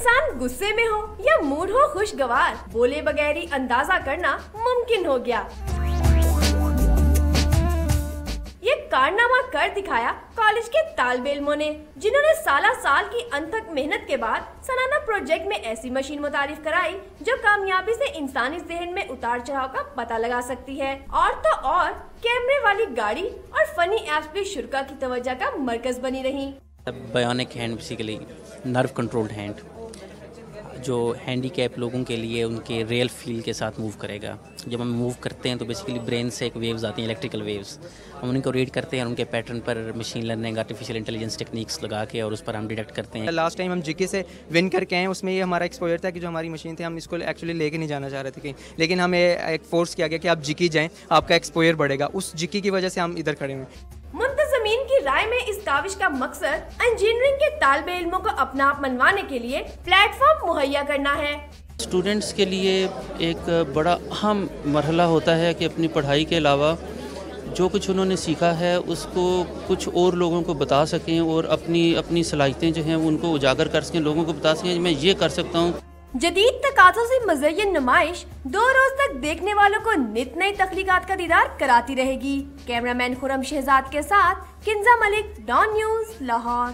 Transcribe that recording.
इंसान गुस्से में हो या मूड हो खुशगवार, बोले बगैर ही अंदाजा करना मुमकिन हो गया। ये कारनामा कर दिखाया कॉलेज के तालिबे इल्मों ने, जिन्होंने साल की अनथक मेहनत के बाद सालाना प्रोजेक्ट में ऐसी मशीन मुतारिफ कराई जो कामयाबी से इंसानी ज़हन में उतार चढ़ाव का पता लगा सकती है। और तो और कैमरे वाली गाड़ी और फनी एप्स भी शुरा की तवज्जो का मरकज बनी रही। Bionic hand basically nerve controlled hand, जो हैंडीकैप लोगों के लिए उनके रियल फील के साथ मूव करेगा। जब हम मूव करते हैं तो बेसिकली ब्रेन से एक वेव्स आती हैं, इलेक्ट्रिकल वेव्स, हम उनको रीड करते हैं और उनके पैटर्न पर machine learning, artificial intelligence techniques लगा के और उस पर हम डिटेक्ट करते हैं। लास्ट टाइम हम जीके से विन करके आए, उसमें ये हमारा एक्सपोजर था कि जो हमारी मशीन थी हम इसको एक्चुअली लेके नहीं जाना चाह रहे थे कहीं, लेकिन हमें एक फोर्स किया गया कि आप जीकी जाएँ, आपका एक्सपोजर बढ़ेगा। उस जीकी की वजह से हम इधर खड़े हुए। मुंतज़मीन की राय में इस काविश का मकसद इंजीनियरिंग के तालिबे इल्मों को अपना आप मनवाने के लिए प्लेटफॉर्म मुहैया करना है। स्टूडेंट्स के लिए एक बड़ा अहम मरहला होता है कि अपनी पढ़ाई के अलावा जो कुछ उन्होंने सीखा है उसको कुछ और लोगों को बता सकें और अपनी सलाहियतें जो हैं उनको उजागर कर सकें, लोगों को बता सकें मैं ये कर सकता हूँ। जदीद तकाज़ों से मुज़य्यन नुमाइश 2 रोज तक देखने वालों को नित नई तख्लीकात का दीदार कराती रहेगी। कैमरामैन खुरम शहजाद के साथ किंजा मलिक, डॉन न्यूज़, लाहौर।